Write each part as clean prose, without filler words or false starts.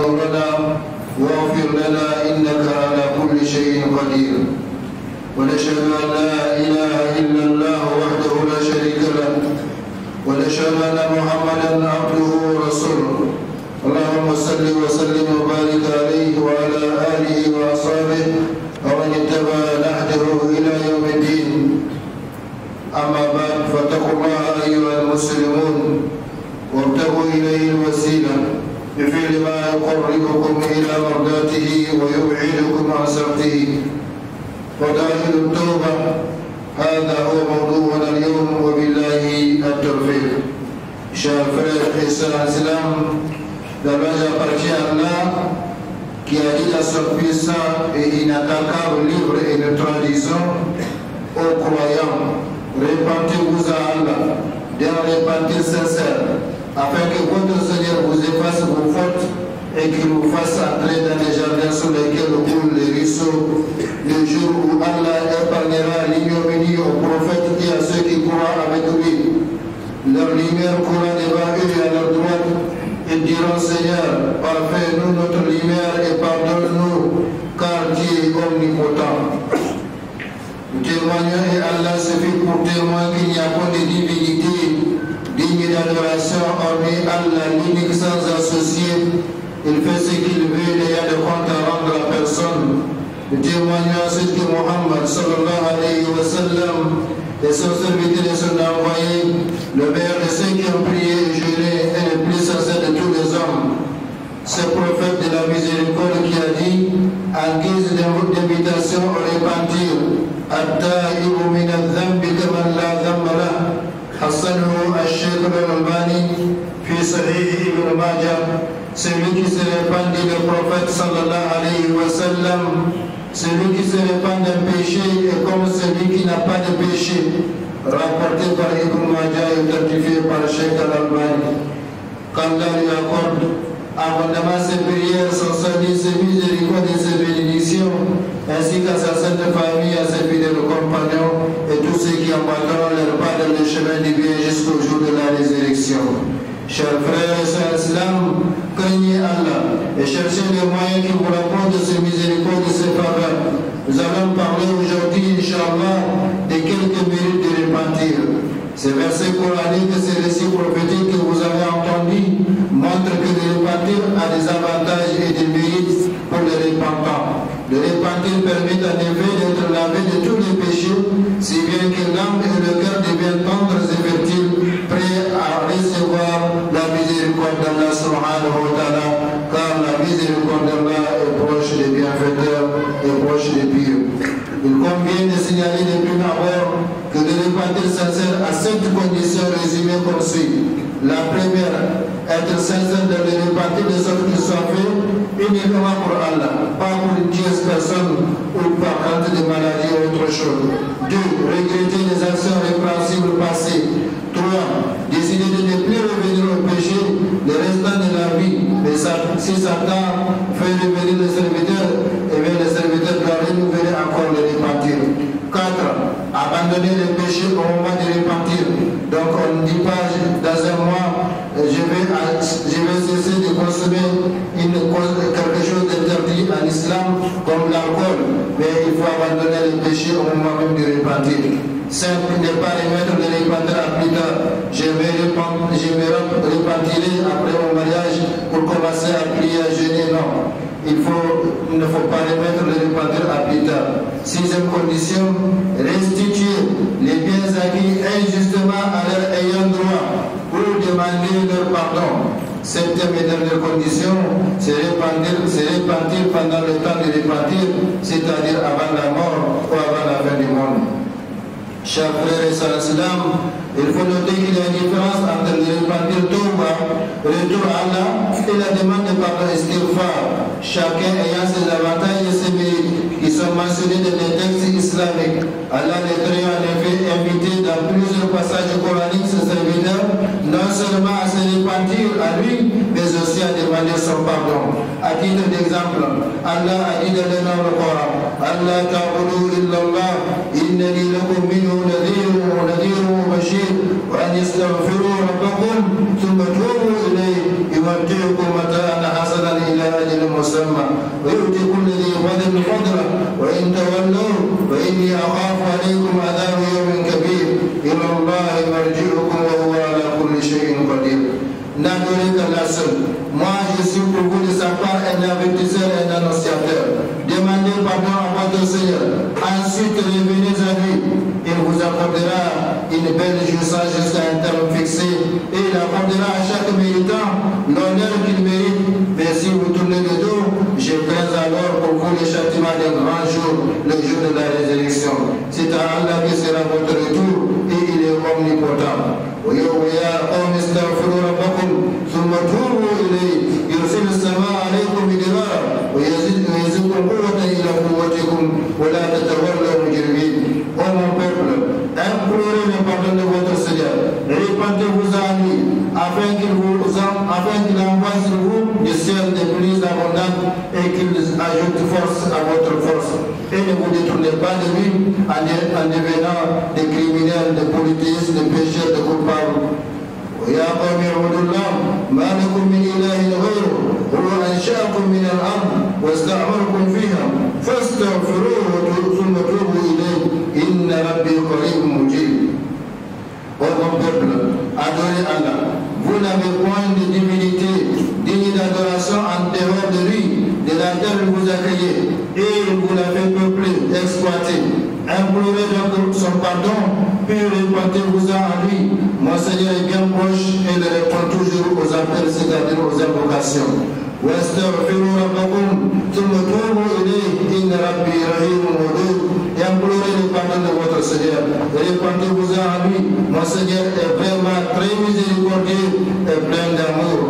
لنا واغفر لنا إنك على كل شيء قدير. ونشهد أن لا إله إلا الله وحده لا شريك له، ونشهد أن محمدا عبده ورسوله. اللهم صل وسلم وبارك عليه وعلى آله وأصحابه ومن اتبع نهجه إلى يوم الدين. أما بعد، فاتقوا الله أيها المسلمون وابتغوا إليه الوسيلة بفعل ما يقربكم إلى مرضاته ويبعدكم عن سخطه. فدائل التوبة هذا هو موضوعنا اليوم وبالله التوفيق. Chers frères et sœurs en islam, d'abord j'appartiens à Allah qui a dit à son puissant et inattaquable livre et nous traduisons aux croyants: repentez-vous à Allah d'un repentir sincère, afin que votre Seigneur vous efface vos fautes et qu'il vous fasse entrer dans les jardins sur lesquels coulent les ruisseaux, le jour où Allah épargnera l'ignominie aux prophètes et à ceux qui croient avec lui. Leur lumière courra devant eux et à leur droite. Ils diront: Seigneur, parfait-nous notre lumière et pardonne-nous, car tu es omnipotent. Nous témoignons et Allah suffit pour témoin qu'il n'y a pas de divinité digne d'adoration hormis Allah, l'unique sans associé. Il fait ce qu'il veut, il y a de compte à rendre à personne. Nous témoignons ensuite que Muhammad sallallahu alayhi wa sallam est son serviteur et son envoyé, le meilleur de ceux qui ont prié et juré et le plus sincère de tous les hommes. Ce prophète de la miséricorde qui a dit, en guise d'invitation au repentir: At-ta'ibu min adh-dhanbi kaman la dhanba lahu, hassanahu ash-shaykh al-Albani fi sahih Ibn Majah. Celui qui se répand, dit le prophète sallallahu alayhi wa sallam, celui qui se répand d'un péché est comme celui qui n'a pas de péché. Rapporté par Ibn Majah et authentifié par Cheikh Al-Albani. Qu'Allah lui accorde abondamment ses prières, son salut, ses miséricordes et ses bénédictions, ainsi qu'à sa sainte famille, à ses fidèles compagnons et tous ceux qui embarqueront leur pas dans le chemin du bien jusqu'au jour de la résurrection. Chers frères et sœurs islam, craignez Allah et cherchez les moyens qui vous rapportent de ses miséricordes et de ses faveurs. Nous allons parler aujourd'hui, Inch'Allah, de quelques minutes de repentir. Ces versets coraniques et ces récits prophétiques que vous avez entendus montrent que le repentir a des avantages et des mérites pour les repentants. Le repentir permet en effet d'être lavé de tous les péchés, si bien que l'âme et le cœur deviennent tendres et fertiles, prêts à recevoir la miséricorde d'Allah subhanahu wa ta'ala, car la miséricorde d'Allah est proche des bienfaiteurs et proche des pieux. Il convient de signaler de prime abord que le repentir sincère a 7 conditions résumées comme suit. La première, être sincère dans le repentir de sorte qu'il soit fait uniquement pour Allah, pas pour une tierce personne ou par crainte de maladie ou autre chose. 2. Regretter les actions répréhensibles passées. 3. Décider de ne plus revenir au péché le restant de la vie. Mais si Satan fait revenir le serviteur, et bien le serviteur doit renouveler encore le repentir. 4. Abandonner le péché au moment de repentir. Donc on ne dit pas dans un mois je vais cesser de consommer quelque chose d'interdit en islam comme l'alcool, mais il faut abandonner le péché au moment même de repentir. 5. Ne pas remettre le repentir à plus tard. Je me repentirai après mon mariage pour commencer à prier, à jeûner. Non. Il ne faut pas remettre le repentir à plus tard. 6e condition, restituer les biens acquis injustement à leur ayant droit ou demander leur pardon. 7e et dernière condition, c'est repentir pendant le temps de repentir, c'est-à-dire avant la mort ou avant la fin du monde. Chers frères et sœurs islam, il faut noter qu'il y a une différence entre le repentir tawba, retour à Allah, et la demande de pardon istighfar, chacun ayant ses avantages et ses mérites qui sont mentionnés dans les textes islamiques. Allah les créa en effet invité dans plusieurs passages coraniques ses serviteurs, non seulement à se repentir à lui, mais aussi à demander son pardon. À titre d'exemple, Allah a dit dans le Coran: Allah ta'budu illallah, innani lakum minhu nadhir wa bashir, wa an yastaghfiru rabbakum thumma tubu ilayhi yumatti'ukum mata'an hasanan ila أجل مسمى ويؤتي كل ذي فضل فضله وإن تولوا فإني أخاف عليكم عذاب يوم كبير إلى الله مرجعكم وهو على كل شيء قدير. N'adorez qu'Allah seul. Moi, je suis pour vous de sa part un avertisseur et un annonciateur. Demandez pardon à votre Seigneur. Ensuite, revenez à lui. Il vous accordera une belle jouissance jusqu'à un terme fixé. Et il accordera à chaque méritant l'honneur qu'il mérite. Mais si vous tournez le dos, je crains alors pour vous le châtiment d'un grand jour, le jour de la résurrection. C'est à Allah que sera votre retour et il est omnipotent. ويوم يا قوم استغفروا ربكم ثم توبوا إليه يرسل السماء عليكم مدرارا ويزدكم قوة إلى قوتكم ولا تتولوا مجرمين. Ô mon peuple, implorez le pardon de votre Seigneur, répandez-vous à lui afin qu'il envoie sur vous du ciel des pluies abondantes et qu'il ajoute force à votre force. Et ne vous détournez pas de lui en devenant des criminels, des polythéistes, des pécheurs, des coupables. ويا قوم اعبدوا الله ما لكم من إله غيره هو أنشأكم من الأرض واستعمركم فيها فاستغفروه ثم توبوا إليه إن ربي قريب مجيب. Ô mon peuple, adorez Allah. Vous n'avez point de divinité digne d'adoration en dehors de lui, de la terre où vous accueillez, et vous l'avez peuplé, exploité. Implorez donc son pardon, puis répandez-vous-en à lui. Mon Seigneur est bien proche et il répond toujours aux appels, c'est-à-dire aux invocations. واستغفروا ربكم ثم توبوا إليه إن ربي رحيم ودود. Implorez le pardon de votre Seigneur. Répandez-vous-en à lui. Mon Seigneur est vraiment très miséricordieux et plein d'amour.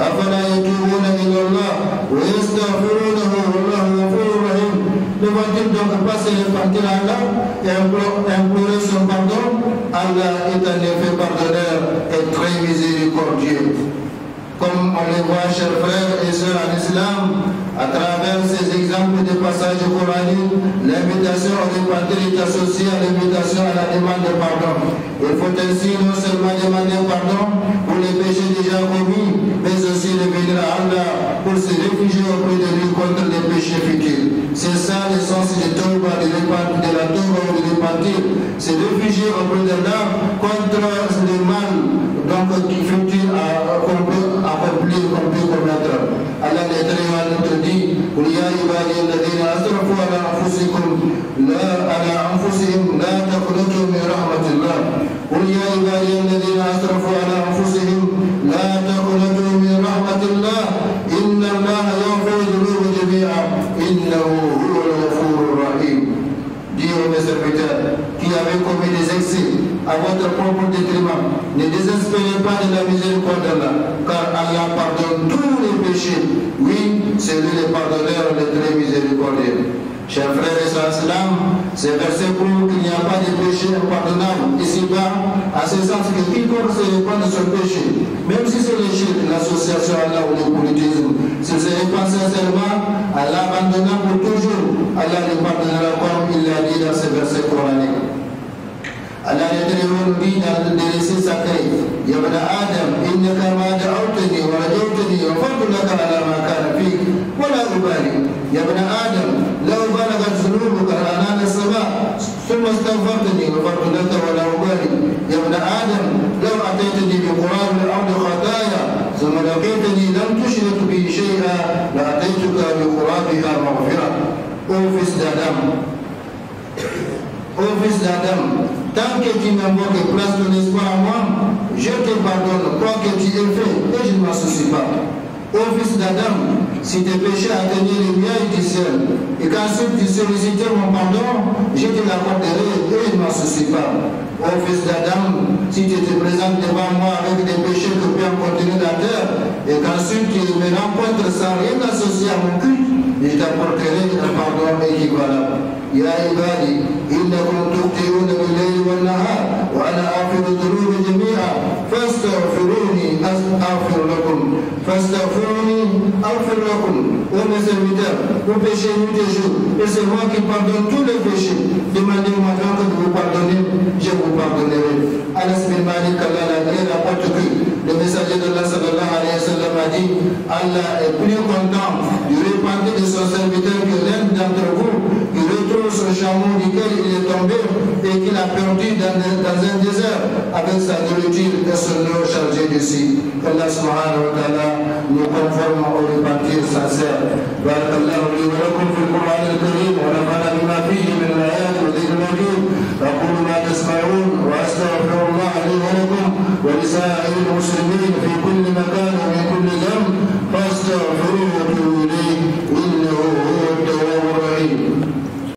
أفلا يتوبون إلى الله ويستغفرونه والله غفور رحيم. Ne vont-ils donc pas se repentir à Allah et implorer son pardon? Allah est en effet pardonneur et très miséricordieux. Comme on le voit, chers frères et sœurs en islam, à travers ces exemples de passages coraniques, l'invitation au repentir est associée à l'invitation à la demande de pardon. Il faut ainsi non seulement demander pardon pour les péchés déjà commis, mais aussi revenir à Allah pour se réfugier auprès de lui contre les péchés futurs. C'est ça l'essence de Tauba, de la Tauba ou de repentir. Se réfugier auprès d'Allah contre le mal, donc qui futur accomplir qu'on peut commettre. Allah notre dit قل يا عبادي الذين أسرفوا على أنفسهم لا تقنطوا من رحمة الله. قل يا عبادي الذين أسرفوا على أنفسهم لا تقنطوا من رحمة الله إن الله يغفر الذنوب جميعا إنه هو الغفور الرحيم. Dis aux mes serviteurs qui avaient commis des excès à votre propre détriment, ne désespérez pas de la miséricorde d'Allah, car Allah pardonne tous les péchés. Oui, c'est lui le pardonneur, le très miséricordieux. Chers frères et sœurs islam, ces versets prouvent qu'il n'y a pas de péché impardonnable ici-bas, à ce sens que quiconque se répand de son péché, même si c'est le shirk, l'association à Allah ou le politisme, s'il se répand sincèrement, Allah abandonnera pour toujours, Allah le pardonnera comme il l'a dit dans ces versets coraniques. Allah nous dit dans le récit sacré, Ya ibn Adam, innaka ma da'awtani wa rajawtani wa fardu laka ala ma kana fik, wa la ubali. Ya ibn Adam, law balagat dhunubuka anana as-sama, thumma astaghfartani wa fardu laka wa la ubali. Ya ibn Adam, law ataytani bi qurab al-ardi khataya, thumma laqitani lam tushrik bi shay'an, la ataytuka bi qurabiha maghfira. Ô fils d'Adam, tant que tu m'invoques et places ton espoir en moi, je te pardonne quoi que tu aies fait et je ne m'en soucie pas. Ô fils d'Adam, si tes péchés atteignaient les miens du ciel et qu'ensuite tu sollicitais mon pardon, je te l'accorderai et je ne m'en soucie pas. Ô fils d'Adam, si tu te présentes devant moi avec des péchés que peut en contenir la terre et qu'ensuite tu me rencontres sans rien associer à mon culte, je t'apporterai un pardon équivalent. يا عبادي إنكم تخطئون بالليل والنهار وأنا أغفر الذنوب جميعا فاستغفروني أغفر لكم Ô mes serviteurs, vous péchez nuit et jour et c'est moi qui pardonne tous les péchés. Demandez-moi donc de vous pardonner, je vous pardonnerai. Anas bin Malik rapporte que le messager de Allah sallallahu alayhi wa sallam a dit Allah est plus content sa nourriture et son eau chargée dessus. Qu'Allah subhanahu wa ta'ala nous conforme au repentir sincère. Barakallahu li wa lakum fil Qur'an al-Karim wa nafa'ana bima fihi min al-ayat wa dhikr al-hakim. أقول ما تسمعون وأستغفر الله لي ولكم ولسائر المسلمين في كل مكان